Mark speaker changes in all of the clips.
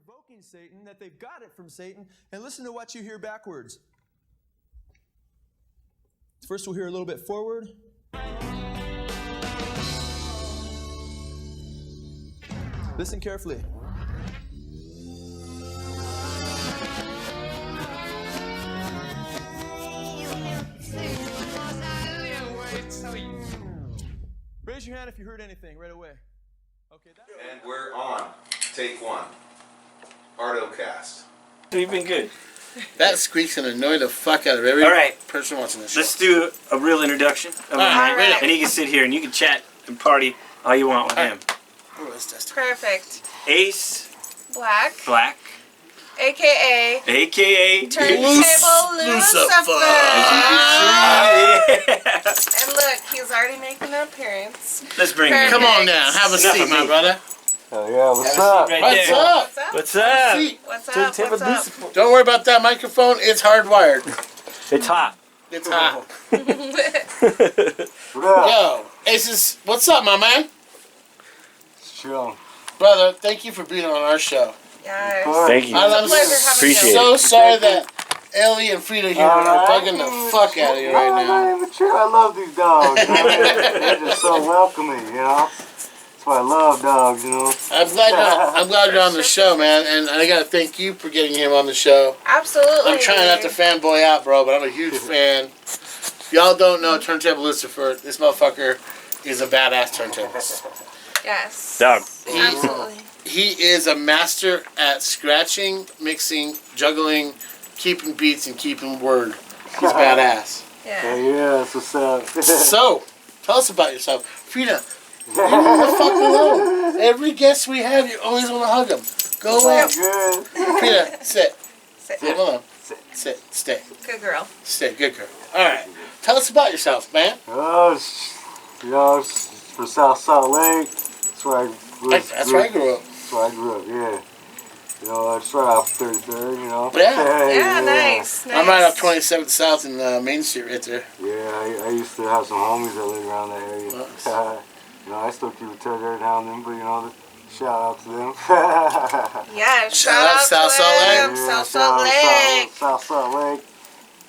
Speaker 1: provoking Satan, that they've got it from Satan, and listen to what you hear backwards. First we'll hear a little bit forward. Listen carefully. Raise your hand if you heard anything right away. Okay.
Speaker 2: And we're on. Take one. Artocast.
Speaker 3: You've been good.
Speaker 4: That squeak's gonna annoy the fuck out of every person watching this show.
Speaker 3: Let's do a real introduction of my man, and he can sit here and you can chat and party all you want with him.
Speaker 4: Oh, let's test it.
Speaker 5: Perfect.
Speaker 3: Ace
Speaker 5: Black.
Speaker 3: AKA
Speaker 5: Turntable Lucifer. And look, he's already making an appearance.
Speaker 3: Let's bring him.
Speaker 4: Come on now, have a seat, my brother.
Speaker 1: Oh yeah, what's
Speaker 3: up?
Speaker 4: Right what's up?
Speaker 3: What's up?
Speaker 5: What's up? What's up?
Speaker 4: Don't worry about that microphone, it's hardwired.
Speaker 3: It's hot.
Speaker 4: It's hot. Yo, Aces, what's up, my man?
Speaker 1: Chill.
Speaker 4: Brother, thank you for being on our show.
Speaker 5: Yes.
Speaker 3: Thank you.
Speaker 4: I'm
Speaker 3: Appreciate
Speaker 4: so
Speaker 3: it.
Speaker 4: sorry that Ellie and Frida here are bugging the fuck out of you right now.
Speaker 6: Not even true. I love these dogs. You know? They're just so welcoming, you know. That's why I love dogs, you know.
Speaker 4: I'm glad you're on the show, man, and I gotta thank you for getting him on the show.
Speaker 5: Absolutely.
Speaker 4: I'm trying not to fanboy out, bro, but I'm a huge fan. Y'all don't know Turntable Lucifer. This motherfucker is a badass turntablist.
Speaker 5: Yes.
Speaker 3: Dog.
Speaker 5: Absolutely.
Speaker 4: He is a master at scratching, mixing, juggling, keeping beats, and keeping word. He's badass.
Speaker 5: Yeah.
Speaker 6: Yeah, that's what's up.
Speaker 4: So, tell us about yourself. Frida, leave me the fuck alone. Every guest we have, you always want to hug him. Go away.
Speaker 6: Good.
Speaker 4: Frida, sit.
Speaker 5: Sit.
Speaker 4: Leave him alone. Sit. Stay.
Speaker 5: Good girl.
Speaker 4: Stay. Good girl. All right. Tell us about yourself, man.
Speaker 6: You know, it's from Salt Lake. That's where I grew up.
Speaker 4: That's where I grew up,
Speaker 6: yeah. You know, I started off 33rd, you know.
Speaker 5: Yeah, nice.
Speaker 4: I'm right off 27th South in Main Street right there.
Speaker 6: Yeah, I used to have some homies that lived around that area.
Speaker 4: Nice.
Speaker 6: You know, I still keep a touch every now and then, but you know, shout out to them.
Speaker 5: Yeah,
Speaker 4: Shout out South Salt Lake.
Speaker 5: South Salt Lake.
Speaker 6: South Salt Lake.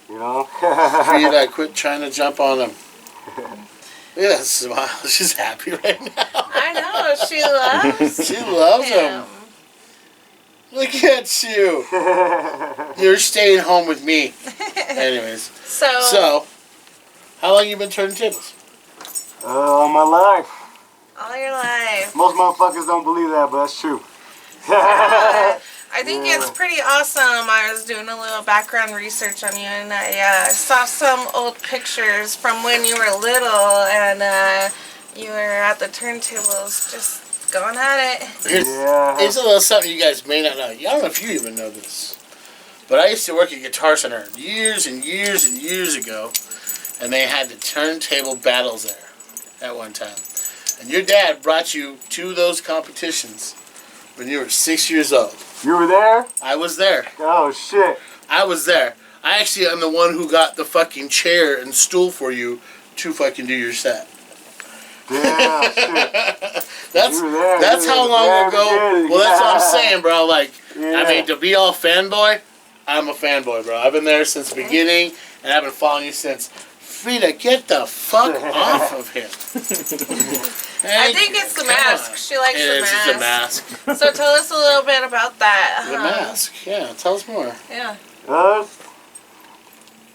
Speaker 6: You know.
Speaker 4: Frida, quit trying to jump on them. Look at that smile. She's happy right now.
Speaker 5: I know. She loves
Speaker 4: She loves him. Look at you. You're staying home with me. Anyways. So, how long you been turning tables?
Speaker 6: All my life.
Speaker 5: All your life.
Speaker 6: Most motherfuckers don't believe that, but that's true.
Speaker 5: I think it's pretty awesome. I was doing a little background research on you, and I saw some old pictures from when you were little, and you were at the turntables just going at it.
Speaker 4: Here's a little something you guys may not know. I don't know if you even know this, but I used to work at Guitar Center years and years and years ago, and they had the turntable battles there at one time. And your dad brought you to those competitions when you were 6 years old.
Speaker 6: You were there?
Speaker 4: I was there.
Speaker 6: Oh, shit.
Speaker 4: I was there. I actually am the one who got the fucking chair and stool for you to fucking do your set.
Speaker 6: Damn, shit.
Speaker 4: That's how long ago. Well, that's what I'm saying, bro. Like, I mean, to be all fanboy, I'm a fanboy, bro. I've been there since the beginning, and I've been following you since. Frida, get the fuck off of him.
Speaker 5: I think it's the mask. She likes the mask.
Speaker 4: It's a mask.
Speaker 5: So tell us a little bit about that.
Speaker 4: The mask, yeah. Tell us more.
Speaker 5: Yeah.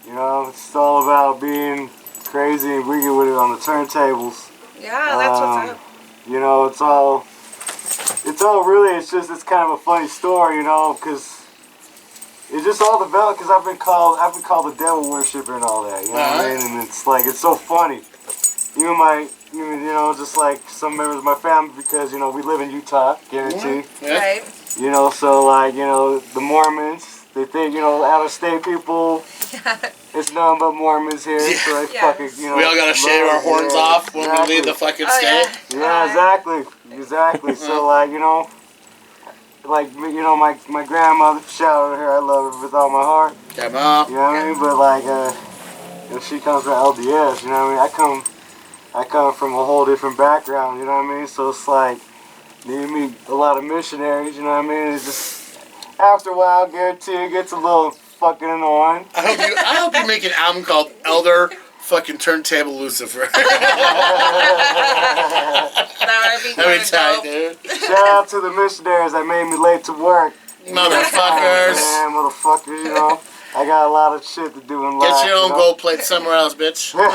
Speaker 6: You know, it's all about being crazy and wicked with it on the turntables.
Speaker 5: Yeah, that's what's up.
Speaker 6: You know, it's all really, it's kind of a funny story, you know, because it's just all developed because I've been called the devil worshiper and all that, you know what I mean? And it's like, it's so funny. You know, just like some members of my family, because, you know, we live in Utah, guaranteed.
Speaker 4: Yeah.
Speaker 5: Right.
Speaker 6: You know, so like, you know, the Mormons, they think, you know, out-of-state people, it's nothing but Mormons here, so they fucking, you know.
Speaker 4: We all gotta shave our horns off when we leave the fucking state.
Speaker 6: Yeah, exactly. So like, you know, my grandmother, shout out to her, I love her with all my heart.
Speaker 4: Yeah, Mom.
Speaker 6: You know what I mean? But like, you know, she comes from LDS, you know what I mean? I come from a whole different background, you know what I mean? So it's like, you meet a lot of missionaries, you know what I mean? It's just, after a while, I guarantee it gets a little fucking annoying.
Speaker 4: I hope you make an album called Elder fucking Turntable Lucifer.
Speaker 5: That would be
Speaker 4: That'd be
Speaker 5: good,
Speaker 4: tight,
Speaker 5: though.
Speaker 4: dude.
Speaker 6: Shout out to the missionaries that made me late to work.
Speaker 4: Motherfuckers.
Speaker 6: Man, motherfuckers, you know. I got a lot of shit to do in life.
Speaker 4: Get your own
Speaker 6: you know?
Speaker 4: gold plate somewhere else, bitch.
Speaker 5: No, but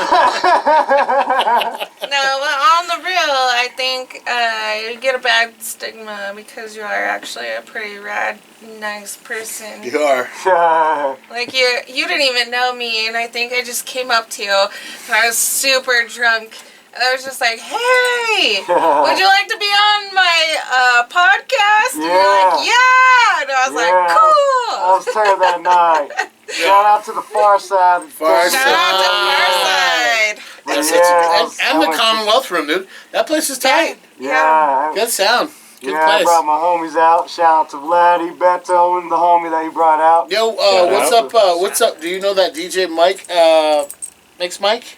Speaker 5: on the real, I think you get a bad stigma because you are actually a pretty rad, nice person.
Speaker 4: You are.
Speaker 5: Like you didn't even know me, and I think I just came up to you, and I was super drunk. And I was just like, "Hey, would you like to be on my podcast?" And you're like, "Yeah," and I was like,
Speaker 6: I
Speaker 5: "Cool."
Speaker 6: was turned that night. Shout out to the Far Side.
Speaker 4: Far
Speaker 5: Shout out to Farside.
Speaker 4: That's
Speaker 6: Yeah,
Speaker 4: and the Commonwealth Room, dude. That place is tight.
Speaker 6: Yeah.
Speaker 4: Good sound. Good
Speaker 6: I
Speaker 4: place.
Speaker 6: brought my homies out. Shout out to Vladdy, Beto, and the homie that he brought out.
Speaker 4: Yo, what's up? What's up? Do you know that DJ Mike? Mix Mike?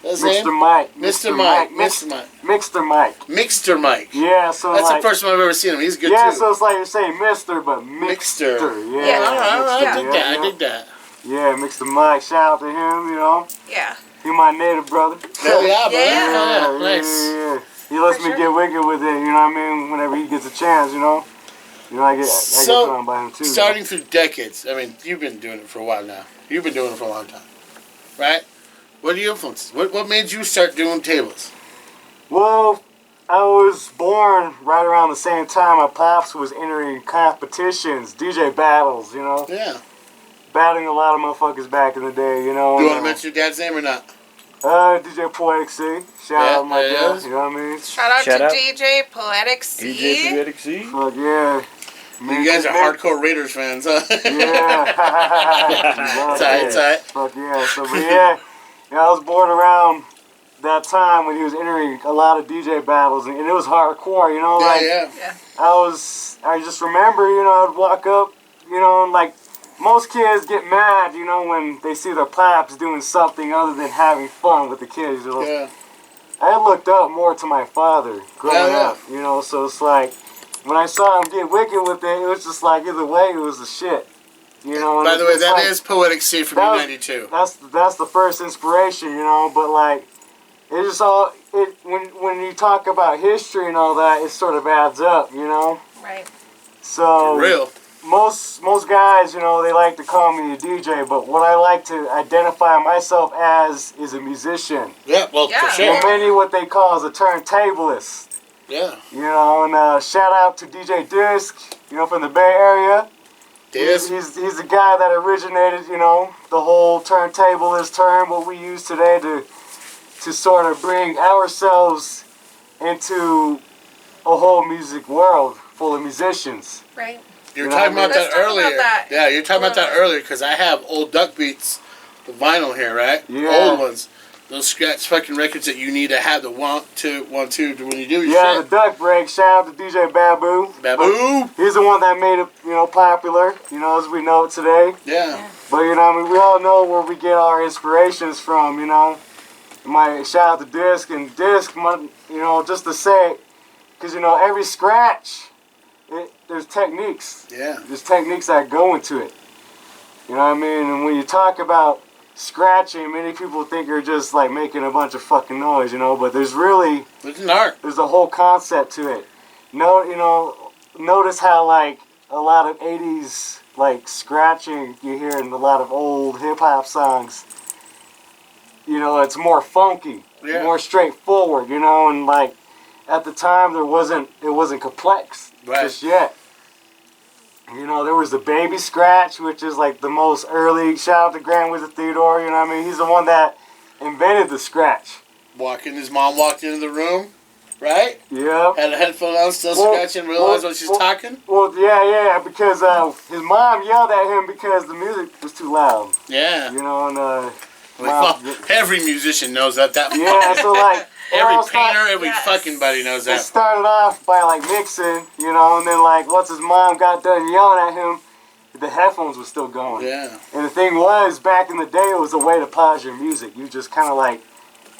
Speaker 4: That's his
Speaker 6: Mr.
Speaker 4: name?
Speaker 6: Mike.
Speaker 4: Mr. Mike. Mr. Mike.
Speaker 6: Mixter Mike.
Speaker 4: Mixter Mike.
Speaker 6: Yeah, so
Speaker 4: That's
Speaker 6: like,
Speaker 4: the first time I've ever seen him. He's good
Speaker 6: yeah,
Speaker 4: too.
Speaker 6: so it's like you're saying Mister, but Mixter.
Speaker 4: Mixter.
Speaker 6: Yeah,
Speaker 4: All right, I
Speaker 6: Mixter,
Speaker 4: dig that. I dig that.
Speaker 6: Yeah, Mixter Mike. Shout out to him, you know.
Speaker 5: Yeah.
Speaker 6: He my native brother.
Speaker 4: Hell yeah, bro.
Speaker 5: Yeah.
Speaker 4: Yeah, nice.
Speaker 6: Yeah. He lets me get wicked with it, you know what I mean? Whenever he gets a chance, you know. You know, I get
Speaker 4: So,
Speaker 6: put on by him too.
Speaker 4: Starting through decades. I mean, you've been doing it for a while now. You've been doing it for a long time. Right? What are your influences? What made you start doing tables?
Speaker 6: Well, I was born right around the same time my pops was entering competitions, DJ battles, you know.
Speaker 4: Yeah.
Speaker 6: Battling a lot of motherfuckers back in the day, you know.
Speaker 4: You want to mention your dad's name or not?
Speaker 6: DJ Poetic C. Shout out my
Speaker 4: there it
Speaker 6: dad,
Speaker 4: is.
Speaker 6: you know what I mean?
Speaker 5: Shout out
Speaker 3: Shout
Speaker 5: to
Speaker 3: out.
Speaker 5: DJ Poetic C.
Speaker 3: DJ Poetic C.
Speaker 6: Fuck yeah.
Speaker 4: You guys are hardcore Raiders fans, huh?
Speaker 6: Yeah.
Speaker 4: Tight.
Speaker 6: Fuck yeah. So, but yeah, I was born around that time when he was entering a lot of DJ battles, and it was hardcore, you know? Like,
Speaker 4: Yeah.
Speaker 6: I just remember, you know, I'd walk up, you know, and like, most kids get mad, you know, when they see their pops doing something other than having fun with the kids, you know?
Speaker 4: Yeah.
Speaker 6: I looked up more to my father growing
Speaker 4: Yeah.
Speaker 6: up, you know, so it's like, when I saw him get wicked with it was just like, either way, it was the shit, you know? And
Speaker 4: By the way,
Speaker 6: it's
Speaker 4: that
Speaker 6: like,
Speaker 4: is Poetic C from
Speaker 6: that was-
Speaker 4: U92.
Speaker 6: That's the first inspiration, you know, but like, it's just all, when you talk about history and all that, it sort of adds up, you know?
Speaker 5: Right.
Speaker 6: So,
Speaker 4: For real.
Speaker 6: most guys, you know, they like to call me a DJ, but what I like to identify myself as is a musician.
Speaker 4: Yeah, well,
Speaker 5: Yeah.
Speaker 4: for
Speaker 6: Or
Speaker 4: sure.
Speaker 6: many what they call is a turntablist.
Speaker 4: Yeah.
Speaker 6: You know, and shout out to DJ Disc, you know, from the Bay Area.
Speaker 4: This.
Speaker 6: He's the guy that originated, you know, the whole turntablist term, what we use today to sort of bring ourselves into a whole music world full of musicians.
Speaker 5: Right.
Speaker 4: You were
Speaker 6: You know,
Speaker 4: talking about
Speaker 5: let's
Speaker 4: that
Speaker 5: talk about
Speaker 4: earlier.
Speaker 5: that.
Speaker 4: Yeah, you're talking about that earlier because I have old Duck Beats, the vinyl here, right?
Speaker 6: Yeah.
Speaker 4: Old ones. Those scratch fucking records that you need to have the 1, 2, 1, 2 when you do your
Speaker 6: Yeah, the
Speaker 4: shit.
Speaker 6: Duck Break. Shout out to DJ Babu.
Speaker 4: Babu.
Speaker 6: He's the one that made it, you know, popular, you know, as we know it today.
Speaker 4: Yeah.
Speaker 6: But, you know, I mean, we all know where we get our inspirations from, you know. My shout out to Disc and Disc, you know, just to say, because, you know, every scratch, there's techniques.
Speaker 4: Yeah.
Speaker 6: There's techniques that go into it. You know what I mean? And when you talk about scratching, many people think you're just like making a bunch of fucking noise, you know, but there's
Speaker 4: It's an art.
Speaker 6: there's a whole concept to it. No, you know, notice how like a lot of 80s like scratching you hear in a lot of old hip hop songs. You know, it's more funky,
Speaker 4: Yeah.
Speaker 6: more straightforward, you know, and like at the time it wasn't complex
Speaker 4: Right.
Speaker 6: just yet. You know, there was the baby scratch, which is like the most early. Shout out to Grand Wizard Theodore, you know what I mean? He's the one that invented the scratch.
Speaker 4: His mom walked into the room, right?
Speaker 6: Yep.
Speaker 4: Had a headphone on, still
Speaker 6: Well,
Speaker 4: scratching, realized
Speaker 6: well,
Speaker 4: what she's
Speaker 6: well,
Speaker 4: talking.
Speaker 6: Well, yeah, because his mom yelled at him because the music was too loud.
Speaker 4: Yeah.
Speaker 6: You know, and
Speaker 4: Well,
Speaker 6: mom,
Speaker 4: every musician knows that.
Speaker 6: yeah, so like
Speaker 4: Every
Speaker 6: it all start-
Speaker 4: painter, every
Speaker 5: Yes.
Speaker 4: fucking buddy knows
Speaker 6: It
Speaker 4: that.
Speaker 6: started off by like mixing, you know, and then like once his mom got done yelling at him, the headphones were still going.
Speaker 4: Yeah.
Speaker 6: And the thing was, back in the day, it was a way to pause your music. You just kind of like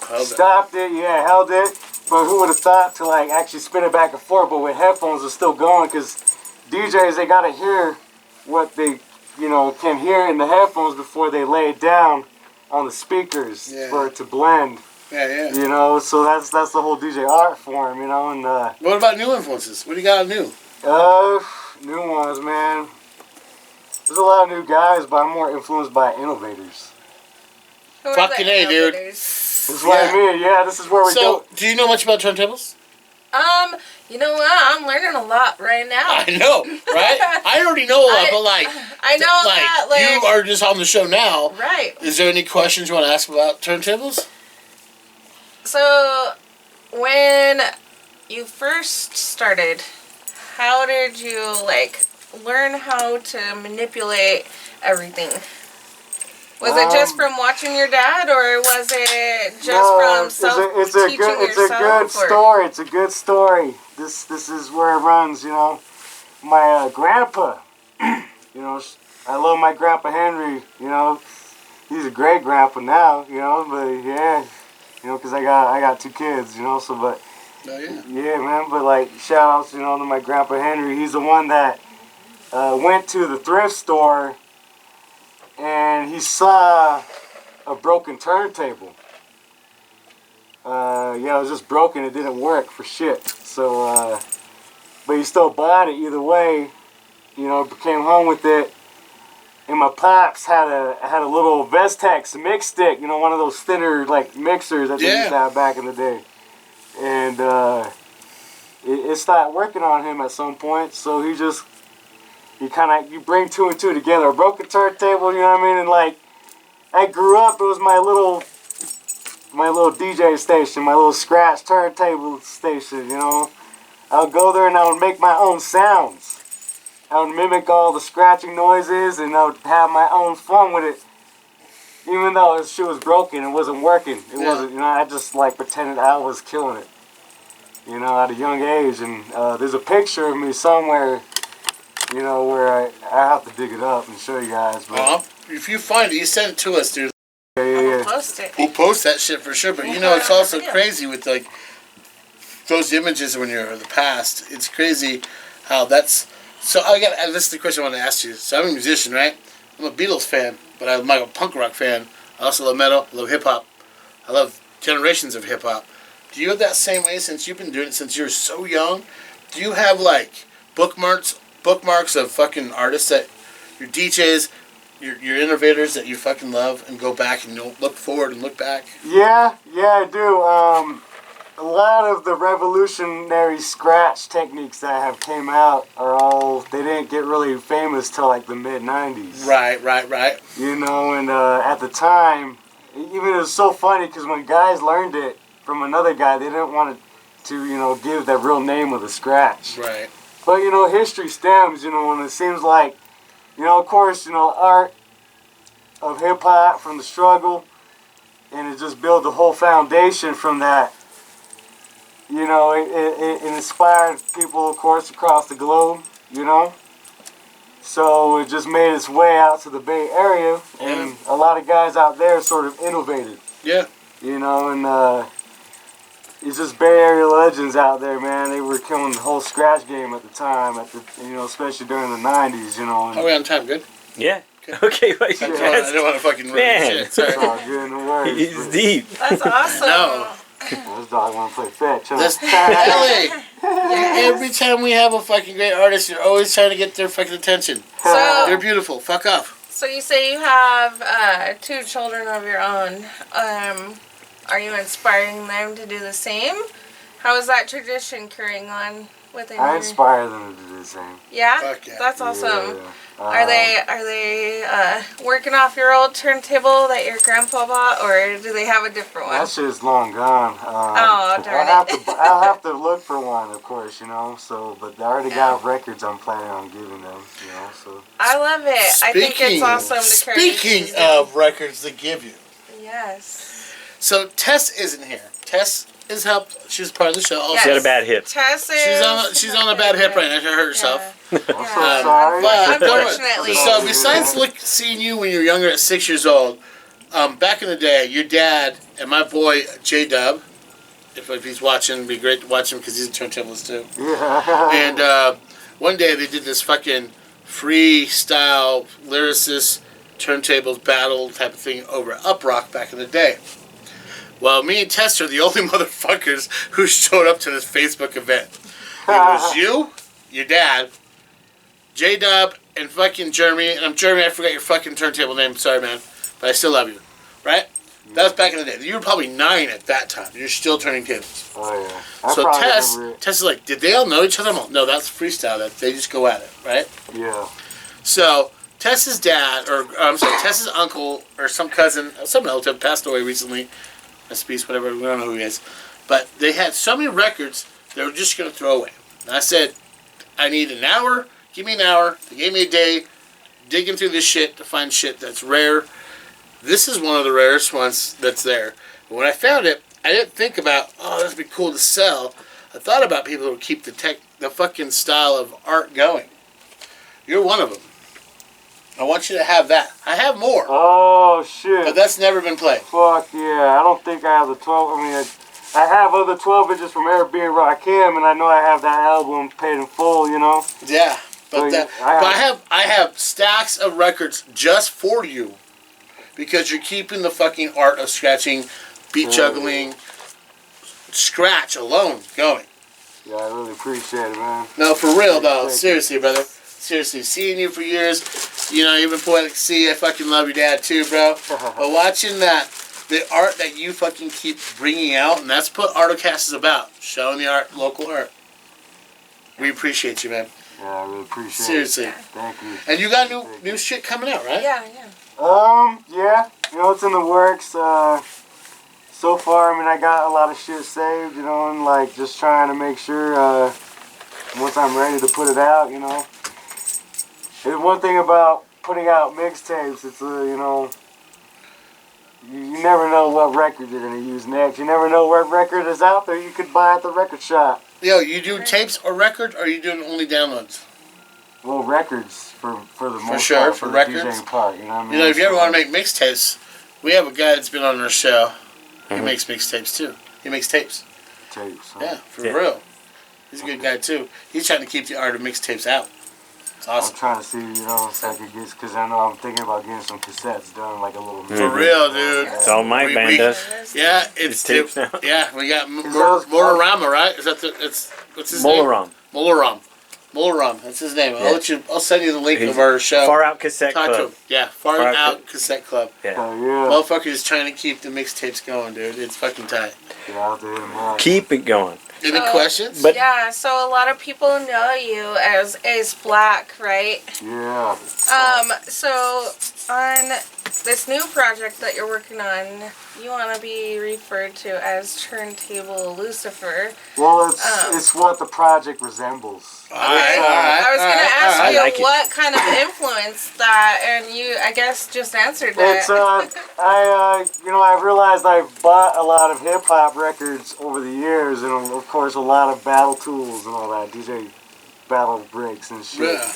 Speaker 4: Held it.
Speaker 6: stopped it, yeah, held it. But who would have thought to like actually spin it back and forth? But with headphones, it's still going because DJs, they gotta hear what they, can hear in the headphones before they lay it down on the speakers for it to blend.
Speaker 4: Yeah.
Speaker 6: So that's the whole DJ art form, and
Speaker 4: What about new influences? What do you got new?
Speaker 6: new ones, man. There's a lot of new guys, but I'm more influenced by innovators.
Speaker 5: Who are
Speaker 4: Fucking
Speaker 5: the
Speaker 4: A, dude.
Speaker 5: innovators?
Speaker 6: This is what I mean. Yeah, this is where we go.
Speaker 4: So, do you know much about turntables?
Speaker 5: You know what? I'm learning a lot right now.
Speaker 4: I know, right? I already know a lot, but
Speaker 5: I know that, like,
Speaker 4: you are just on the show now.
Speaker 5: Right.
Speaker 4: Is there any questions you want to ask about turntables?
Speaker 5: So, when you first started, how did you, like, learn how to manipulate everything? Was it just from watching your dad, or was it just from teaching yourself?
Speaker 6: It's a good story. It's a good story. This is where it runs. My grandpa. I love my grandpa Henry. He's a great grandpa now. But yeah, because I got 2 kids. So but.
Speaker 4: Oh, yeah.
Speaker 6: Yeah, man. But like shout outs, to my grandpa Henry. He's the one that went to the thrift store. And he saw a broken turntable. It was just broken. It didn't work for shit. So, but he still bought it either way. Came home with it. And my pops had a little Vestex mix stick. One of those thinner like mixers that they used to have back in the day. And it stopped working on him at some point. So you bring 2 and 2 together. A broken turntable, you know what I mean? And like, I grew up, it was my little DJ station, my little scratch turntable station, I would go there and I would make my own sounds. I would mimic all the scratching noises and I would have my own fun with it. Even though the shit was broken, it wasn't working. It wasn't, I just like pretended I was killing it, at a young age. And there's a picture of me somewhere, where I have to dig it up and show you guys. But
Speaker 4: if you find it, you send it to us, dude.
Speaker 5: We'll post it.
Speaker 4: We'll post that shit for sure. But it's also crazy with like those images when you're in the past. It's crazy how that's. So this is the question I want to ask you. So I'm a musician, right? I'm a Beatles fan, but I'm a punk rock fan. I also love metal. I love hip hop. I love generations of hip hop. Do you have that same way since you've been doing it since you're so young? Do you have like bookmarks of fucking artists that your DJs, your innovators that you fucking love and go back and look forward and look back?
Speaker 6: Yeah, I do. A lot of the revolutionary scratch techniques that have came out they didn't get really famous till like the mid-90s.
Speaker 4: Right.
Speaker 6: And at the time, even it was so funny because when guys learned it from another guy, they didn't want to give the real name of the scratch.
Speaker 4: Right.
Speaker 6: But, history stems, when it seems like, of course, art of hip-hop from the struggle, and it just built the whole foundation from that. It inspired people, of course, across the globe, So it just made its way out to the Bay Area, and a lot of guys out there sort of innovated.
Speaker 4: Yeah.
Speaker 6: And it's just Bay Area legends out there, man. They were killing the whole scratch game at the time, especially during the 90s,
Speaker 4: Are we on time? Good?
Speaker 3: Yeah. Okay.
Speaker 4: I don't want to fucking ruin shit. Sorry.
Speaker 6: It's all good, no worries.
Speaker 3: It's deep.
Speaker 5: That's awesome.
Speaker 4: No.
Speaker 6: This dog want to play fetch, huh?
Speaker 4: That's Ellie. Every time we have a fucking great artist, you're always trying to get their fucking attention.
Speaker 5: So,
Speaker 4: You're beautiful. Fuck off.
Speaker 5: So you say you have 2 children of your own. Are you inspiring them to do the same? How is that tradition carrying on within
Speaker 6: I inspire them to do the same.
Speaker 5: Yeah?
Speaker 4: Fuck yeah.
Speaker 5: That's awesome.
Speaker 6: Yeah.
Speaker 5: Are they working off your old turntable that your grandpa bought, or do they have a different one?
Speaker 6: That shit's long gone.
Speaker 5: Oh, darn
Speaker 6: I'll have to look for one, of course, So, but I already got records I'm planning on giving them, So.
Speaker 5: I love it. I think it's awesome to carry.
Speaker 4: Speaking of records to give you.
Speaker 5: Yes.
Speaker 4: So Tess isn't here. Tess is helped. She's part of the show. Also.
Speaker 5: Yes.
Speaker 3: She had a bad hip.
Speaker 5: Tess is.
Speaker 4: She's on a bad hip right now. She hurt herself.
Speaker 5: Yeah.
Speaker 6: I'm so sorry.
Speaker 4: But
Speaker 5: Unfortunately.
Speaker 4: So besides seeing you when you were younger at 6 years old, back in the day, your dad and my boy J-Dub, if he's watching, it'd be great to watch him because he's a turntablist too.
Speaker 6: Yeah.
Speaker 4: And one day they did this fucking freestyle lyricist turntables battle type of thing over at Uprock back in the day. Well, me and Tess are the only motherfuckers who showed up to this Facebook event. It was you, your dad, J-Dub, and fucking Jeremy. And I'm Jeremy, I forgot your fucking turntable name. Sorry, man. But I still love you. Right? That was back in the day. You were probably 9 at that time. You're still turning tables.
Speaker 6: Oh, yeah.
Speaker 4: So Tess is like, did they all know each other? I'm like, no, that's freestyle. That they just go at it, right?
Speaker 6: Yeah.
Speaker 4: So Tess's dad, or I'm sorry, Tess's uncle or some cousin, some relative passed away recently. A piece, whatever. We don't know who he is. But they had so many records they were just going to throw away. And I said, I need an hour. Give me an hour. They gave me a day digging through this shit to find shit that's rare. This is one of the rarest ones that's there. But when I found it, I didn't think about, oh, that'd be cool to sell. I thought about people who would keep the fucking style of art going. You're one of them. I want you to have that. I have more.
Speaker 6: Oh, shit.
Speaker 4: But that's never been played.
Speaker 6: Fuck yeah. I don't think I have the 12. I mean, I have other 12 inches from Eric being Rakim, and I know I have that album paid in full, you know?
Speaker 4: Yeah. But,
Speaker 6: So,
Speaker 4: I have stacks of records just for you. Because you're keeping the fucking art of scratching, beat juggling, scratch alone going.
Speaker 6: Yeah, I really appreciate it, man.
Speaker 4: No, for real though. Seriously, brother. Seriously, seeing you for years. You know, even Poetic C, I fucking love your dad too, bro. But watching that, the art that you fucking keep bringing out, and that's what Artocast is about. Showing the art, local art. We appreciate you, man.
Speaker 6: Yeah, I really appreciate
Speaker 4: Seriously.
Speaker 6: it. Thank you.
Speaker 4: And you got new shit coming out, right?
Speaker 5: Yeah.
Speaker 6: Yeah, you know, it's in the works. So far, I mean, I got a lot of shit saved, you know, and like just trying to make sure once I'm ready to put it out, you know. And one thing about putting out mixtapes, it's you know, you never know what record you're gonna use next. You never know what record is out there. You could buy at the record shop.
Speaker 4: Yo, you do tapes or records, or are you doing only downloads?
Speaker 6: Well, records for the most
Speaker 4: sure,
Speaker 6: part,
Speaker 4: for
Speaker 6: the
Speaker 4: records.
Speaker 6: DJing part, you know what I mean?
Speaker 4: You know, if you ever
Speaker 6: So,
Speaker 4: want to make mixtapes, we have a guy that's been on our show. He makes mixtapes too. He makes tapes.
Speaker 6: tapes, huh?
Speaker 4: Yeah, for real. He's a good guy too. He's trying to keep the art of mixtapes out. It's
Speaker 6: I'm
Speaker 4: awesome.
Speaker 6: trying to see, you know, if I could get, because I know I'm thinking about getting some cassettes done, like a little.
Speaker 4: For real, dude.
Speaker 3: That's all my
Speaker 4: We-
Speaker 3: band
Speaker 4: we-
Speaker 3: does.
Speaker 4: Yeah, it's
Speaker 3: tapes now.
Speaker 4: Yeah, we got
Speaker 6: those-
Speaker 4: Mororama, right? Is that what's his name?
Speaker 3: Molaram.
Speaker 4: Molaram. That's his name. I'll send you the link
Speaker 3: He's
Speaker 4: of our show.
Speaker 3: Far Out Cassette
Speaker 4: Talk to
Speaker 3: Club.
Speaker 4: him. Yeah, Far
Speaker 3: Far Out
Speaker 4: Out Cassette Club.
Speaker 3: Yeah.
Speaker 6: Yeah,
Speaker 4: Motherfucker is trying to keep the mixtapes going, dude. It's fucking tight.
Speaker 6: yeah, I'll do them all.
Speaker 3: Keep it going.
Speaker 4: Any questions?
Speaker 3: But-
Speaker 5: Yeah, so a lot of people know you as Ace Black, right?
Speaker 6: Yeah.
Speaker 5: So on this new project that you're working on, you want to be referred to as Turntable Lucifer.
Speaker 6: Well, it's what the project resembles.
Speaker 4: Alright,
Speaker 5: I was going to ask
Speaker 3: I
Speaker 5: you
Speaker 3: like it.
Speaker 5: what kind of influence that, and you, I guess, just answered that.
Speaker 6: It's you know, I realized I've bought a lot of hip hop records over the years, and of course a lot of battle tools and all that, DJ battle breaks and shit.
Speaker 4: Yeah.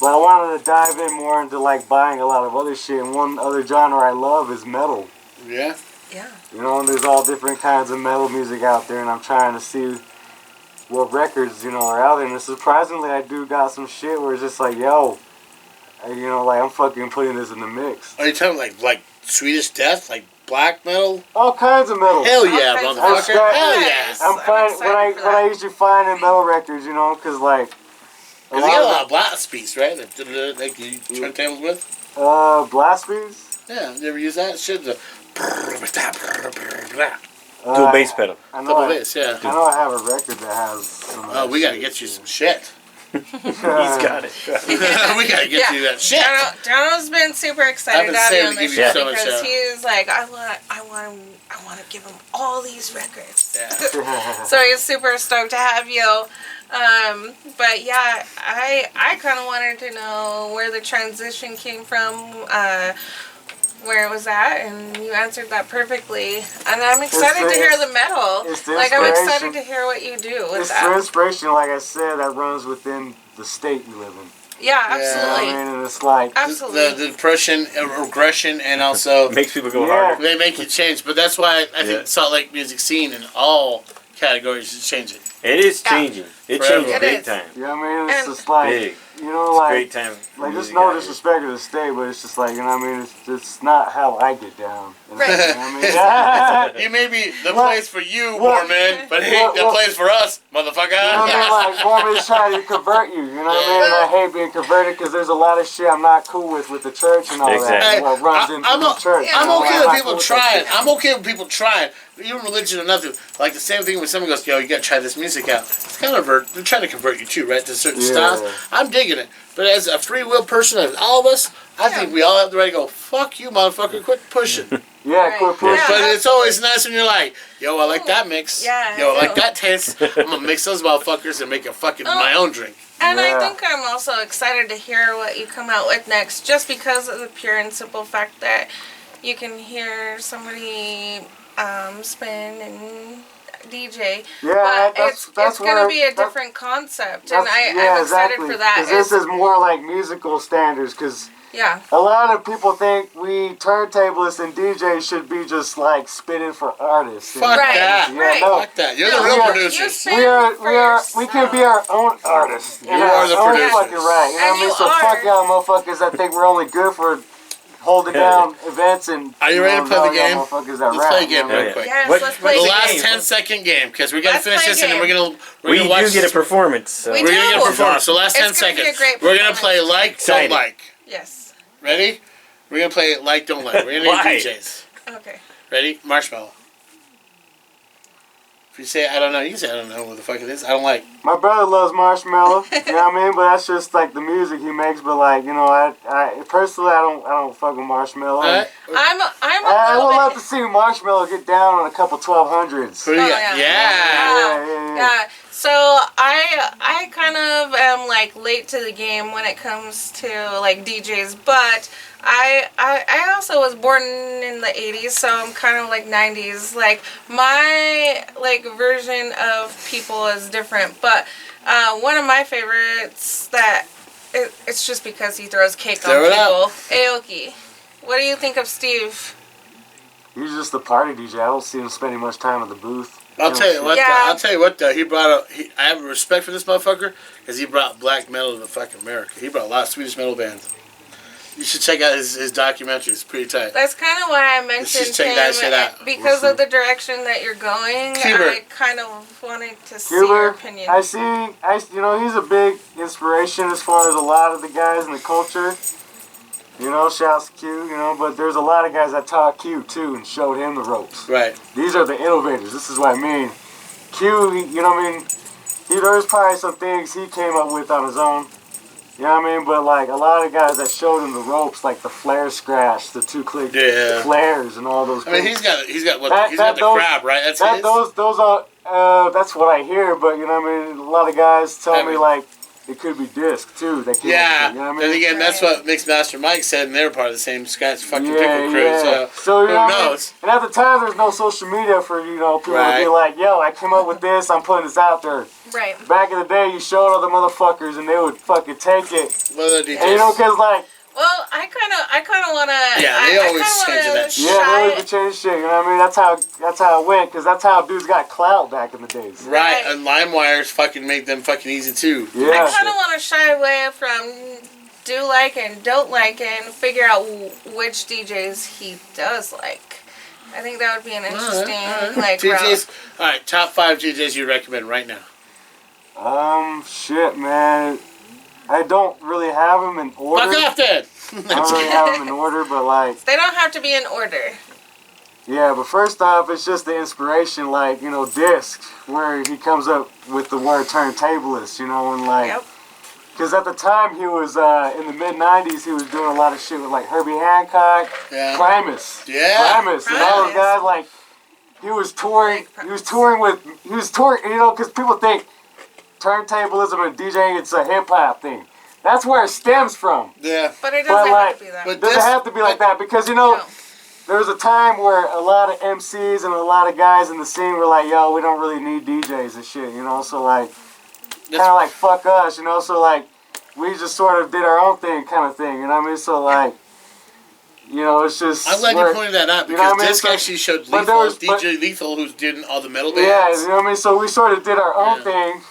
Speaker 6: But I wanted to dive in more into like buying a lot of other shit. And one other genre I love is metal.
Speaker 4: Yeah.
Speaker 5: Yeah.
Speaker 6: You know, and there's all different kinds of metal music out there, and I'm trying to see what records, you know, are out there. And surprisingly, I do got some shit where it's just like, yo, you know, like I'm fucking putting this in the mix.
Speaker 4: Are you talking like Swedish Death, like black metal?
Speaker 6: All kinds of metal.
Speaker 4: Hell yeah,
Speaker 5: kinds of
Speaker 4: motherfucker!
Speaker 6: metal.
Speaker 4: Hell yeah!
Speaker 5: Yes.
Speaker 6: I'm finding
Speaker 5: excited for
Speaker 6: what I
Speaker 5: that.
Speaker 6: usually find in metal records, you know, because like
Speaker 4: Cause they got a lot of blast beats, right? Like you turntables with.
Speaker 6: blast beats.
Speaker 4: Yeah, you ever use that shit? The
Speaker 3: Do a bass pedal.
Speaker 6: I know
Speaker 4: double
Speaker 6: I,
Speaker 4: bass, yeah.
Speaker 6: I know I have a record that has some.
Speaker 4: Oh, we gotta get you some shit.
Speaker 3: He's got it.
Speaker 4: We gotta get you that shit.
Speaker 5: Donald's been super excited
Speaker 4: I've been
Speaker 5: to have you
Speaker 4: saving
Speaker 5: on
Speaker 4: to
Speaker 5: this
Speaker 4: give you
Speaker 5: show
Speaker 4: so much
Speaker 5: because
Speaker 4: show.
Speaker 5: he's like, I want to give him all these records.
Speaker 4: Yeah.
Speaker 5: So he's super stoked to have you. But yeah, I kind of wanted to know where the transition came from, where it was at, and you answered that perfectly. And I'm excited to hear the metal.
Speaker 6: It's the
Speaker 5: Like I'm
Speaker 6: inspiration.
Speaker 5: excited to hear what you do with
Speaker 6: It's the
Speaker 5: that.
Speaker 6: inspiration, like I said, that runs within the state you live in.
Speaker 5: Yeah,
Speaker 6: You know
Speaker 5: absolutely.
Speaker 6: what I mean? And it's like,
Speaker 5: Absolutely.
Speaker 4: The depression, aggression, and also
Speaker 3: Makes people go
Speaker 6: Yeah.
Speaker 3: harder.
Speaker 4: they make you change. But that's why I think
Speaker 3: Yeah.
Speaker 4: Salt Lake music scene in all categories is changing.
Speaker 3: It is changing. It
Speaker 4: Forever.
Speaker 3: changes
Speaker 5: It
Speaker 3: big
Speaker 5: is.
Speaker 3: time.
Speaker 6: you know what I mean? It's
Speaker 5: And-
Speaker 6: just like,
Speaker 3: Big.
Speaker 6: you know, like,
Speaker 3: Great time. for
Speaker 6: like just
Speaker 3: music
Speaker 6: no
Speaker 3: out here.
Speaker 6: disrespect to the state, but it's just like, you know what I mean? It's not how I get down. You know
Speaker 5: Right.
Speaker 6: what I mean?
Speaker 4: He may be the
Speaker 6: What?
Speaker 4: place for you,
Speaker 6: What?
Speaker 4: Mormon, but he ain't
Speaker 6: What?
Speaker 4: the place for us, motherfucker.
Speaker 6: You know what I mean? Like, Mormons trying to convert you, you know what I mean? And I hate being converted because there's a lot of shit I'm not cool with the church and all that.
Speaker 3: Exactly.
Speaker 6: And what runs into
Speaker 4: I'm
Speaker 6: the church.
Speaker 5: yeah,
Speaker 4: I'm
Speaker 6: you know,
Speaker 4: okay
Speaker 6: I'm
Speaker 4: with
Speaker 6: not
Speaker 4: people
Speaker 6: cool with that
Speaker 4: trying.
Speaker 6: shit.
Speaker 4: I'm okay with people trying. Even religion or nothing. Like the same thing when someone goes, yo, you gotta try this music out. It's kind of they're trying to convert you too, right? To certain
Speaker 6: Yeah.
Speaker 4: styles. I'm digging it. But as a free will person, as all of us, I think we all have the right to go, fuck you, motherfucker, quit pushing.
Speaker 6: Yeah,
Speaker 5: Right.
Speaker 6: quit pushing.
Speaker 5: Yeah.
Speaker 4: But it's always nice when you're like, yo, I like that mix.
Speaker 5: Yeah,
Speaker 4: Yo, I like
Speaker 5: yeah.
Speaker 4: that taste. I'm gonna mix those motherfuckers and make a fucking my own drink.
Speaker 5: And
Speaker 6: Yeah.
Speaker 5: I think I'm also excited to hear what you come out with next, just because of the pure and simple fact that you can hear somebody spin and DJ.
Speaker 6: Yeah,
Speaker 5: but it's going to
Speaker 6: where-
Speaker 5: be a
Speaker 6: that's-
Speaker 5: different concept, and
Speaker 6: that's-
Speaker 5: I'm excited for that.
Speaker 6: 'Cause this is more like musical standards, because
Speaker 5: Yeah.
Speaker 6: a lot of people think we turntablists and DJs should be just like spitting for artists. you know?
Speaker 4: Fuck
Speaker 5: Right,
Speaker 4: that.
Speaker 6: Yeah,
Speaker 5: right.
Speaker 6: no.
Speaker 4: Fuck that. You're the
Speaker 5: No,
Speaker 4: real
Speaker 6: we are-
Speaker 4: producers.
Speaker 5: you spin
Speaker 6: We can be our own artists.
Speaker 4: You are the producers.
Speaker 6: Fucking right. You know what I
Speaker 5: And
Speaker 6: mean?
Speaker 5: you
Speaker 6: So
Speaker 5: are.
Speaker 6: fuck y'all motherfuckers that think we're only good for holding down events and.
Speaker 4: Are you ready to play the
Speaker 6: y'all
Speaker 4: game?
Speaker 6: motherfuckers that
Speaker 4: Let's
Speaker 6: rap,
Speaker 4: play a
Speaker 6: you
Speaker 4: game
Speaker 6: know?
Speaker 4: real
Speaker 3: Yeah.
Speaker 4: quick.
Speaker 5: Yes,
Speaker 3: What-
Speaker 5: let's
Speaker 3: what's
Speaker 5: play
Speaker 4: The
Speaker 3: the
Speaker 5: the
Speaker 4: last
Speaker 3: game?
Speaker 4: 10-second game, because we gotta
Speaker 5: Let's
Speaker 4: finish
Speaker 5: play a
Speaker 4: this and then
Speaker 5: game.
Speaker 3: We
Speaker 4: gonna watch
Speaker 3: do get a performance. So.
Speaker 5: We
Speaker 4: We're
Speaker 5: do.
Speaker 4: gonna get a performance. So last
Speaker 5: It's
Speaker 4: 10
Speaker 5: gonna be a
Speaker 4: seconds.
Speaker 5: great
Speaker 4: We're gonna play
Speaker 5: performance.
Speaker 4: like,
Speaker 3: Exciting.
Speaker 4: don't like.
Speaker 5: Yes.
Speaker 4: Ready? We're gonna play like, don't like. We're gonna
Speaker 3: Why?
Speaker 4: do DJs.
Speaker 5: Okay.
Speaker 4: Ready? Marshmallow. If you say I don't know, you can say I don't know what the fuck it is. I don't like.
Speaker 6: My brother loves Marshmello, you know what I mean? But that's just like the music he makes. But like, you know, I personally I don't fuck with Marshmello.
Speaker 4: Alright.
Speaker 5: I'm a
Speaker 6: I
Speaker 5: little
Speaker 6: would love
Speaker 5: bit.
Speaker 6: to see Marshmello get down on a couple 1200s.
Speaker 4: Who do you
Speaker 5: Oh,
Speaker 4: got?
Speaker 5: yeah.
Speaker 4: Yeah.
Speaker 5: Yeah. So I kind of am like late to the game when it comes to like DJs, but I also was born in the 80s, so I'm kind of like 90s. Like my like version of people is different, but one of my favorites that it's just because he throws cake
Speaker 4: Throw
Speaker 5: on
Speaker 4: it out.
Speaker 5: people. Aoki. What do you think of Steve?
Speaker 6: He's just a party DJ. I don't see him spending much time at the booth.
Speaker 4: I'll tell you what.
Speaker 5: Yeah.
Speaker 4: I'll tell you what. Though he brought I have respect for this motherfucker because he brought black metal to fucking America. He brought a lot of Swedish metal bands. You should check out his documentary. It's pretty tight.
Speaker 5: That's kind of why I mentioned
Speaker 4: just check that shit
Speaker 5: him
Speaker 4: out.
Speaker 5: because of the direction that you're going.
Speaker 4: Cuber.
Speaker 5: I kind of wanted to see your
Speaker 6: Cuber,
Speaker 5: opinion.
Speaker 6: you know, he's a big inspiration as far as a lot of the guys in the culture. You know, shouts to Q, you know, but there's a lot of guys that taught Q too and showed him the ropes.
Speaker 4: Right.
Speaker 6: These are the innovators. This is what I mean. Q, you know what I mean? There's probably some things he came up with on his own. You know what I mean? But like a lot of guys that showed him the ropes, like the flare scratch, the 2-click
Speaker 4: Yeah.
Speaker 6: flares, and all those.
Speaker 4: I mean,
Speaker 6: things.
Speaker 4: he's got what
Speaker 6: That-
Speaker 4: he's got
Speaker 6: that
Speaker 4: the
Speaker 6: those-
Speaker 4: crab, right? That's
Speaker 6: That
Speaker 4: his.
Speaker 6: those are that's what I hear. But you know what I mean? A lot of guys tell me like it could be disc too. They came
Speaker 4: Yeah.
Speaker 6: up with it, you know what I
Speaker 4: And
Speaker 6: mean?
Speaker 4: again, that's what Mixmaster Mike said, and they're part of the same Scratch fucking pickle crew. So
Speaker 6: you
Speaker 4: who
Speaker 6: know what I mean?
Speaker 4: knows?
Speaker 6: And at the time, there's no social media for people to
Speaker 4: Right.
Speaker 6: be like, "Yo, I came up with this. I'm putting this out there."
Speaker 5: right.
Speaker 6: Back in the day, you showed other motherfuckers, and they would fucking take it.
Speaker 4: What other DJs?
Speaker 6: And you know, cause like,
Speaker 5: Well, I kind of want to.
Speaker 4: Yeah, they always changing that shit.
Speaker 6: yeah, they always would change shit. You know what I mean? That's how it went. Cause that's how dudes got clout back in the days.
Speaker 4: Right,
Speaker 5: Right.
Speaker 4: and LimeWires fucking make them fucking easy too.
Speaker 6: Yeah.
Speaker 5: I kind of want to shy away from do like and don't like and figure out which DJs he does like. I think that would be an interesting like
Speaker 4: DJs.
Speaker 5: route.
Speaker 4: All right, top 5 DJs you recommend right now.
Speaker 6: Shit, man. I don't really have them in order.
Speaker 4: Fuck off then.
Speaker 6: I don't really have them in order, but like,
Speaker 5: They don't have to be in order.
Speaker 6: yeah, but first off, it's just the inspiration, like, you know, disc, where he comes up with the word turntablist, you know, and like,
Speaker 5: Yep.
Speaker 6: because at the time he was, in the mid-90s, he was doing a lot of shit with like Herbie Hancock,
Speaker 4: Yeah.
Speaker 6: Primus,
Speaker 4: Yeah.
Speaker 6: Primus, and all those
Speaker 5: Primus.
Speaker 6: guys, like, he was touring, you know, because people think turntablism and DJing, it's a hip-hop thing. That's where it stems from.
Speaker 4: Yeah.
Speaker 5: But it
Speaker 6: But
Speaker 5: doesn't
Speaker 6: like,
Speaker 5: have to be that.
Speaker 4: but
Speaker 6: It doesn't
Speaker 4: this-
Speaker 6: have to be like that, because, you know,
Speaker 5: No.
Speaker 6: there was a time where a lot of MCs and a lot of guys in the scene were like, yo, we don't really need DJs and shit, you know, so like, kind of like, fuck us, you know, so like, we just sort of did our own thing kind of thing, you know what I mean, so like, you know, it's just...
Speaker 4: I'm glad you pointed that out
Speaker 6: you know
Speaker 4: because
Speaker 6: what I mean?
Speaker 4: this
Speaker 6: So-
Speaker 4: actually showed
Speaker 6: but there
Speaker 4: Lethal,
Speaker 6: was- but-
Speaker 4: DJ Lethal, who's doing all the metal
Speaker 6: Yeah,
Speaker 4: bands.
Speaker 6: you know what I mean, so we sort of did our own
Speaker 4: Yeah.
Speaker 6: thing,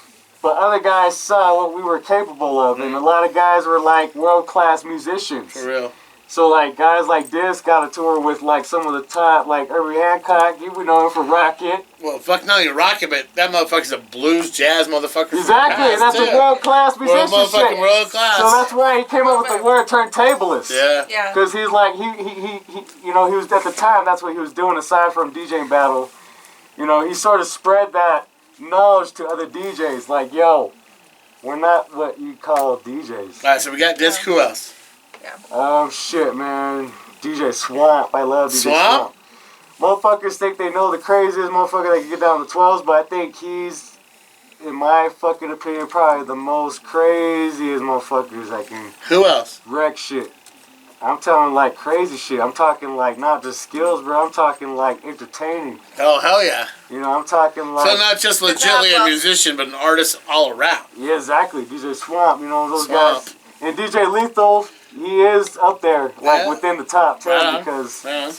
Speaker 6: but other guys saw what we were capable of, and a lot of guys were like world-class musicians.
Speaker 4: For real.
Speaker 6: So like guys like this got a tour with like some of the top, like Herbie Hancock. You would know him for Rocket.
Speaker 4: Well, fuck no, you're Rocket, but that motherfucker's a blues jazz motherfucker.
Speaker 6: Exactly, that's a world-class musician.
Speaker 4: Motherfucking world class.
Speaker 6: So that's why he came up with the word turntablist.
Speaker 4: Yeah.
Speaker 5: Yeah.
Speaker 6: Because he's like he you know, he was at the time, that's what he was doing aside from DJing battle. You know, he sort of spread that knowledge to other DJs. Like, yo, we're not what you call DJs.
Speaker 4: All right, so we got Disc. Who else?
Speaker 6: Oh shit, man. DJ Swamp. I love DJ Swamp. Motherfuckers think they know the craziest motherfucker that can get down the 12s, but I think he's, in my fucking opinion, probably the most craziest motherfuckers that can
Speaker 4: Who else?
Speaker 6: wreck shit. I'm telling like crazy shit. I'm talking like not just skills, bro. I'm talking like entertaining.
Speaker 4: Oh, hell yeah.
Speaker 6: You know, I'm talking like...
Speaker 4: So not just legitimately a musician, but an artist all around.
Speaker 6: Yeah, exactly. DJ Swamp, you know, those
Speaker 4: Swamp.
Speaker 6: guys. And DJ Lethal, he is up there, like within the top 10
Speaker 4: Right on.
Speaker 6: because...
Speaker 4: Right on.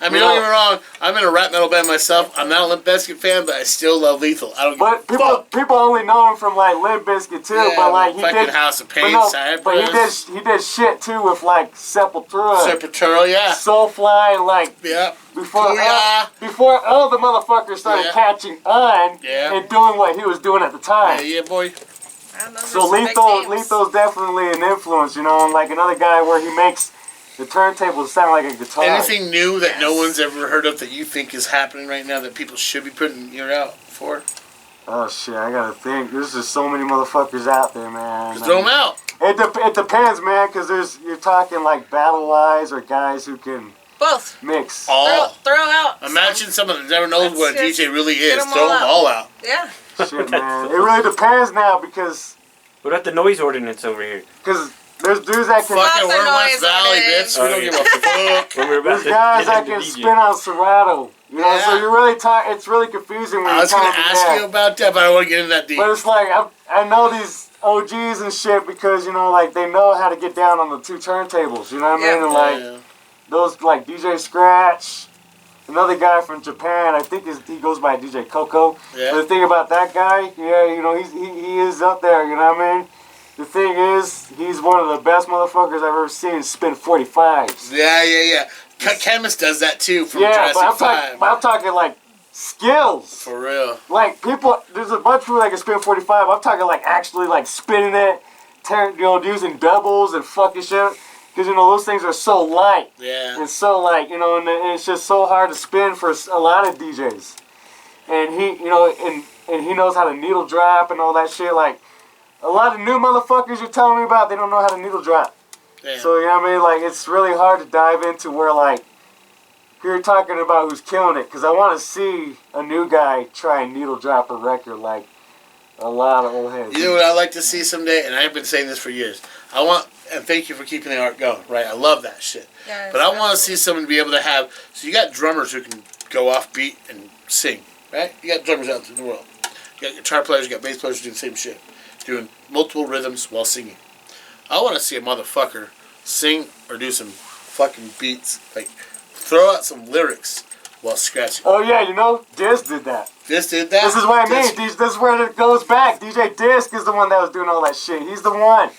Speaker 4: I mean, don't get me wrong. I'm in a rap metal band myself. I'm not a Limp Bizkit fan, but I still love Lethal. I don't
Speaker 6: But
Speaker 4: give a fuck.
Speaker 6: people only know him from like Limp Bizkit too,
Speaker 4: Yeah,
Speaker 6: but like he
Speaker 4: fucking
Speaker 6: did
Speaker 4: House of
Speaker 6: but
Speaker 4: Pain,
Speaker 6: no,
Speaker 4: Cypress.
Speaker 6: but he did shit too with like Sepultura,
Speaker 4: Sepultura, yeah.
Speaker 6: Soulfly, and like
Speaker 4: Yeah.
Speaker 6: before all the motherfuckers started catching on and doing what he was doing at the time.
Speaker 4: Yeah, boy.
Speaker 6: So Lethal's definitely an influence, you know, and like another guy where he makes the turntable sound like a guitar.
Speaker 4: Anything new that no one's ever heard of that you think is happening right now that people should be putting ear out for?
Speaker 6: Oh shit, I gotta think. There's just so many motherfuckers out there, man.
Speaker 4: Just throw them out.
Speaker 6: It depends, man, because you're talking like battle-wise or guys who can
Speaker 5: both
Speaker 6: mix.
Speaker 4: All.
Speaker 5: Throw out.
Speaker 4: Imagine someone that never knows what a DJ really is.
Speaker 5: them
Speaker 4: Throw
Speaker 5: all
Speaker 4: them
Speaker 5: out.
Speaker 4: all out.
Speaker 5: Yeah.
Speaker 6: Shit, man. It really depends now because
Speaker 3: What about the noise ordinance over here?
Speaker 6: there's dudes that can...
Speaker 4: Fucking
Speaker 5: the
Speaker 4: we're West
Speaker 5: noise
Speaker 4: Valley,
Speaker 5: on it.
Speaker 4: bitch. We don't give a fuck.
Speaker 3: When we're about
Speaker 6: There's guys
Speaker 3: to
Speaker 6: that
Speaker 3: get
Speaker 6: can
Speaker 3: into
Speaker 6: spin
Speaker 3: DJ.
Speaker 6: out Serato. You know, so
Speaker 4: Yeah.
Speaker 6: you're really it's really confusing when
Speaker 4: I
Speaker 6: you're
Speaker 4: was going to
Speaker 6: telling me
Speaker 4: ask
Speaker 6: that.
Speaker 4: you about that, but I don't want to get into that deep.
Speaker 6: But it's like, I know these OGs and shit because, you know, like, they know how to get down on the two turntables, you know what I mean? And, like, those, like, DJ Scratch, another guy from Japan, I think he goes by DJ Coco.
Speaker 4: Yeah.
Speaker 6: But the thing about that guy, yeah, you know, he is up there, you know what I mean? The thing is, he's one of the best motherfuckers I've ever seen spin 45s.
Speaker 4: Yeah. Chemist does that, too, from
Speaker 6: Yeah,
Speaker 4: Jurassic 5.
Speaker 6: but I'm talking, like, skills.
Speaker 4: For real.
Speaker 6: Like, people, there's a bunch of people that can spin 45. I'm talking, like, actually, like, spinning it, using doubles and fucking shit. Because, you know, those things are so light.
Speaker 4: Yeah.
Speaker 6: And so, like, you know, and it's just so hard to spin for a lot of DJs. And he, you know, and he knows how to needle drop and all that shit. Like, a lot of new motherfuckers you're telling me about, they don't know how to needle drop.
Speaker 4: Damn.
Speaker 6: So, you know what I mean? Like, it's really hard to dive into where, like, you're talking about who's killing it. Because I want to see a new guy try and needle drop a record like a lot of old heads.
Speaker 4: You know what I'd like to see someday, and I've been saying this for years. And thank you for keeping the art going, right? I love that shit.
Speaker 5: Yes,
Speaker 4: But I want to see someone be able to have, so you got drummers who can go off beat and sing, right? You got drummers out in the world. You got guitar players, you got bass players doing the same shit. Doing multiple rhythms while singing. I want to see a motherfucker sing or do some fucking beats, like throw out some lyrics while scratching.
Speaker 6: Oh, yeah, you know, Diz did that.
Speaker 4: This did that?
Speaker 6: This is what I mean. This is where it goes back. DJ Disc is the one that was doing all that shit. He's the one.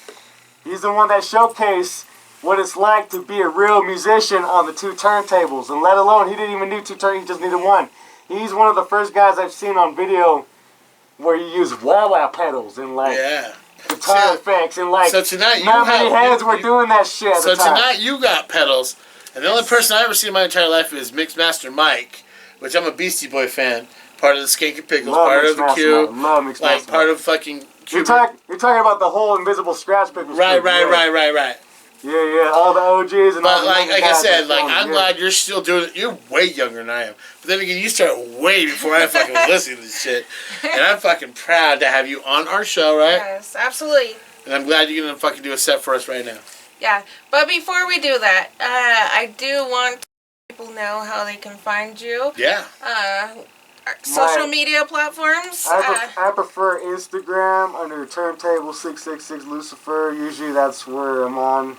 Speaker 6: He's the one that showcased what it's like to be a real musician on the two turntables. And let alone, he didn't even need two turntables, he just needed one. He's one of the first guys I've seen on video where you use wah-wah pedals and like guitar effects and like
Speaker 4: so tonight
Speaker 6: not many heads were doing that shit at
Speaker 4: So
Speaker 6: the time.
Speaker 4: tonight you got pedals, and the only person I ever seen in my entire life is Mixmaster Mike, which I'm a Beastie Boy fan, part of the Skanky Pickles, part of the Q, like part of fucking Q.
Speaker 6: You're talking about the whole invisible scratch pickles.
Speaker 4: Right.
Speaker 6: Yeah, all the OGs and all
Speaker 4: But
Speaker 6: the
Speaker 4: like I
Speaker 6: guys
Speaker 4: said,
Speaker 6: that
Speaker 4: like
Speaker 6: film,
Speaker 4: I'm glad you're still doing it. You're way younger than I am. But then again, you start way before I fucking was listening to this shit. And I'm fucking proud to have you on our show, right?
Speaker 5: Yes, absolutely.
Speaker 4: And I'm glad you're gonna fucking do a set for us right now.
Speaker 5: Yeah, but before we do that, I do want people to know how they can find you.
Speaker 4: Yeah.
Speaker 5: Social media platforms.
Speaker 6: I prefer Instagram under Turntable 666 Lucifer. Usually that's where I'm on.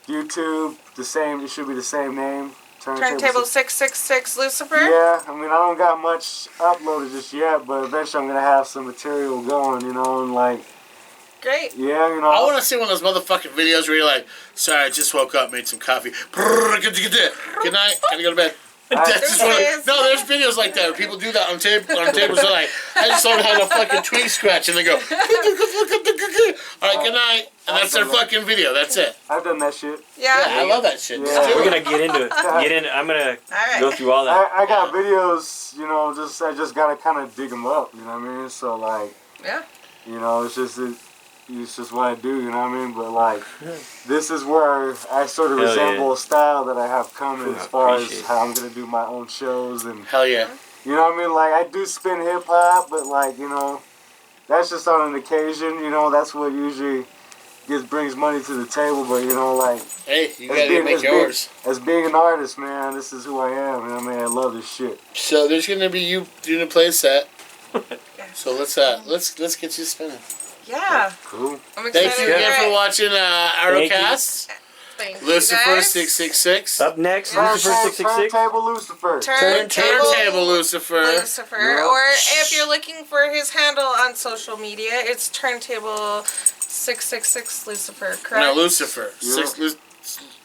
Speaker 6: YouTube, the same. It should be the same name.
Speaker 5: Turntable 666 Lucifer?
Speaker 6: Yeah, I mean, I don't got much uploaded just yet, but eventually I'm going to have some material going, you know, and like,
Speaker 5: Great.
Speaker 6: yeah, you know.
Speaker 4: I want to see one of those motherfucking videos where you're like, sorry, I just woke up, made some coffee. Good night, gotta go to bed. That's just no, there's videos like that where people do that on tables. They're like, I just learned how to fucking twig scratch, and they go, all right, good night, and that's their fucking video. That's it.
Speaker 6: I've done that shit.
Speaker 5: Yeah.
Speaker 4: I love that shit.
Speaker 6: Yeah.
Speaker 3: We're gonna get into it. I'm gonna go through all that.
Speaker 6: I got videos, you know, I just gotta kind of dig them up, you know what I mean? So like,
Speaker 5: Yeah.
Speaker 6: you know, it's just what I do, you know what I mean? But like, this is where I sort of resemble a style that I have coming as far as how I'm gonna do my own shows and.
Speaker 4: Hell yeah.
Speaker 6: You know what I mean? Like, I do spin hip hop, but like, you know, that's just on an occasion. You know, that's what usually brings money to the table. But you know, like,
Speaker 4: hey, you gotta make yours.
Speaker 6: As being an artist, man, this is who I am. You know what I mean? I love this shit.
Speaker 4: So there's gonna be you doing a play set. So let's get you spinning.
Speaker 5: Yeah.
Speaker 6: Cool.
Speaker 5: I'm excited.
Speaker 4: Thank you again for watching Artocast.
Speaker 5: Thank you,
Speaker 4: Lucifer
Speaker 5: guys.
Speaker 4: 666.
Speaker 3: Up next, Lucifer 666.
Speaker 6: Turntable Lucifer.
Speaker 4: Turntable Lucifer.
Speaker 5: Lucifer.
Speaker 6: Yep.
Speaker 5: Or if you're looking for his handle on social media, it's Turntable 666 Lucifer, correct?
Speaker 4: No, Lucifer.
Speaker 6: Yep.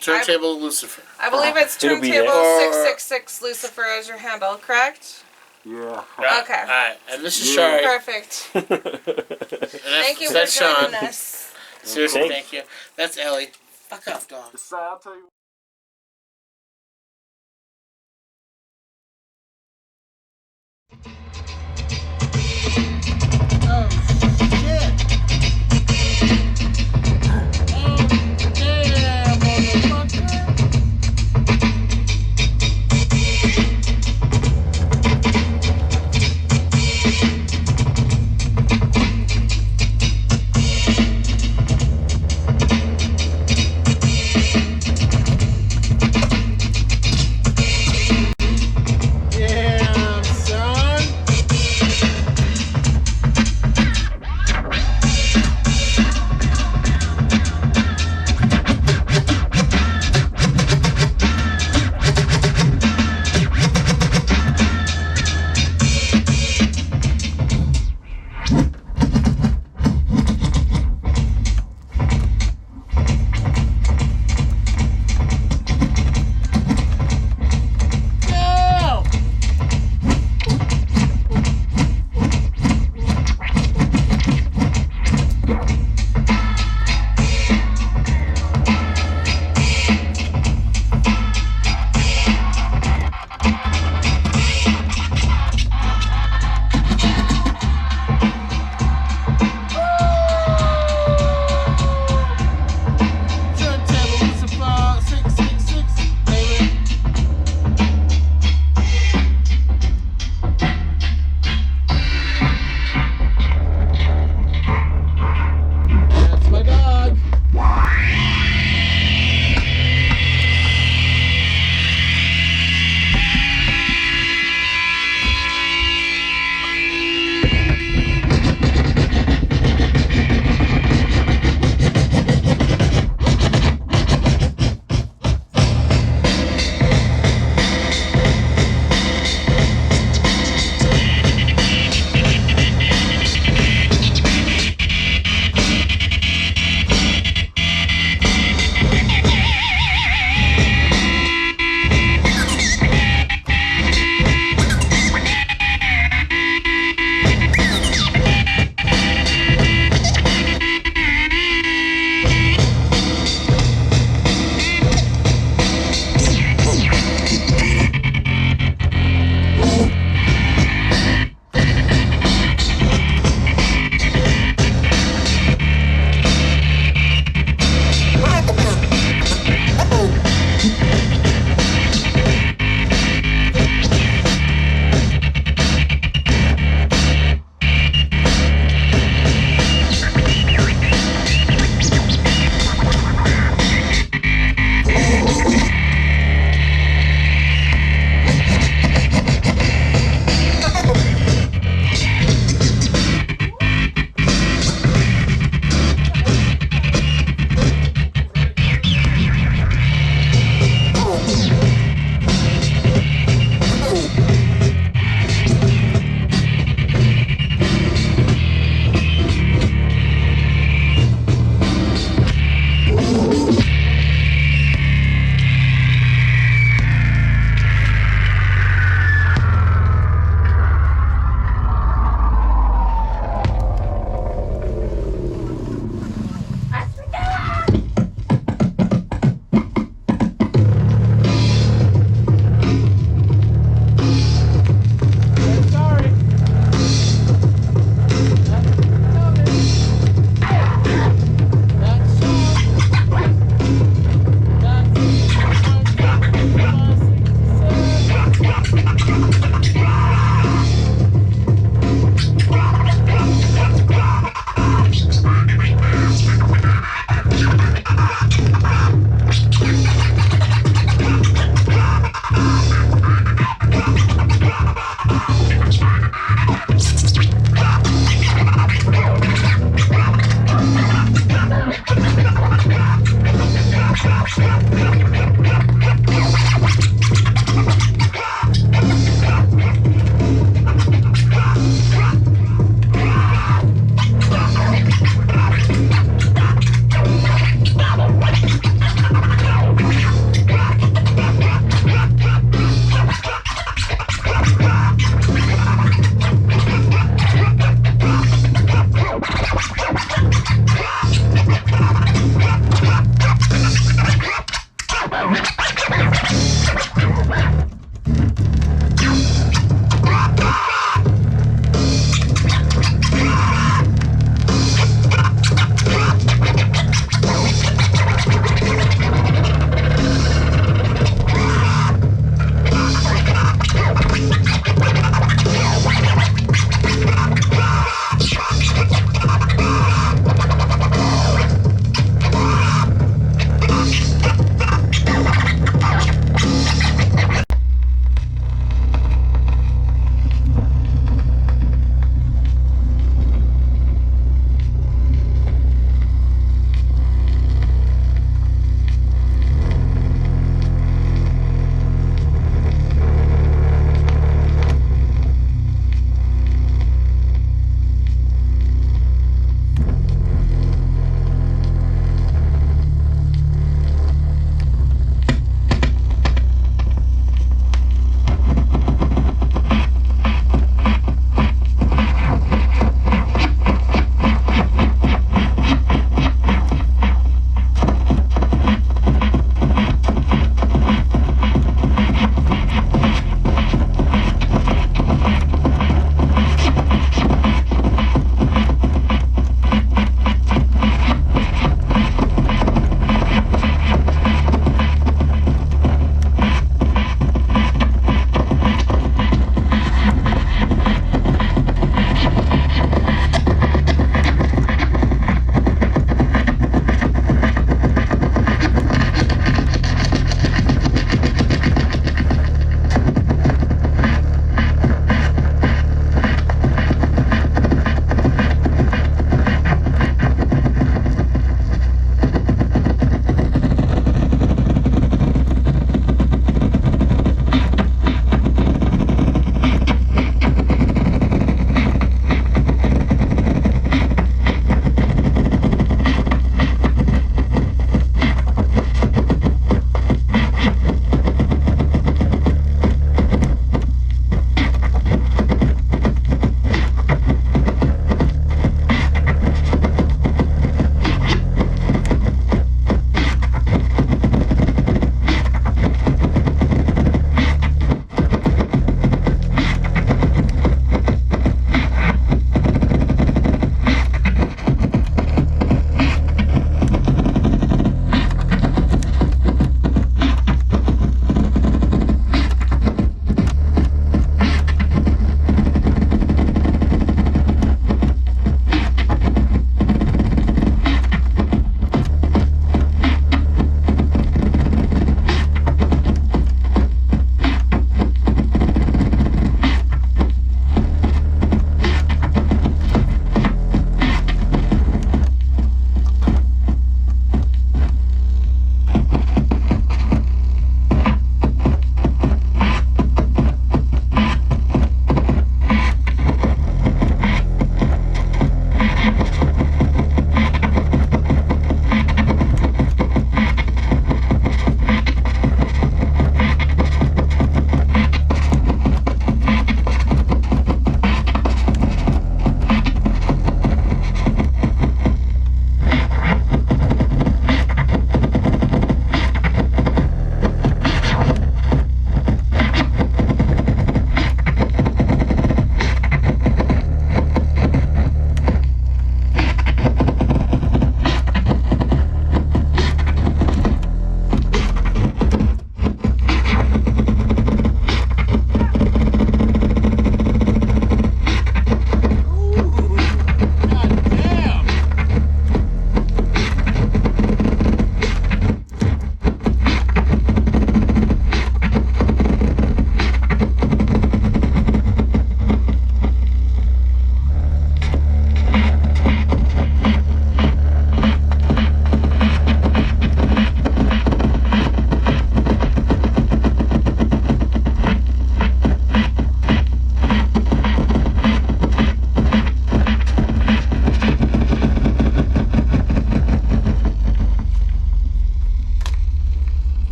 Speaker 4: Turntable Lucifer.
Speaker 5: I believe it's
Speaker 3: It'll be
Speaker 5: Turntable
Speaker 3: there.
Speaker 5: 666 Lucifer as your handle, correct?
Speaker 6: Yeah.
Speaker 5: Okay.
Speaker 4: Alright, and this is
Speaker 6: Yeah.
Speaker 4: Shari.
Speaker 5: Perfect. Thank you for
Speaker 4: That's Sean.
Speaker 5: joining us.
Speaker 4: Seriously, thank you. That's Ellie. Fuck off, dog.
Speaker 6: I'll tell you.
Speaker 4: Oh, shit. Oh, damn, motherfucker.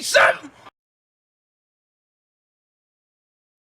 Speaker 4: need something.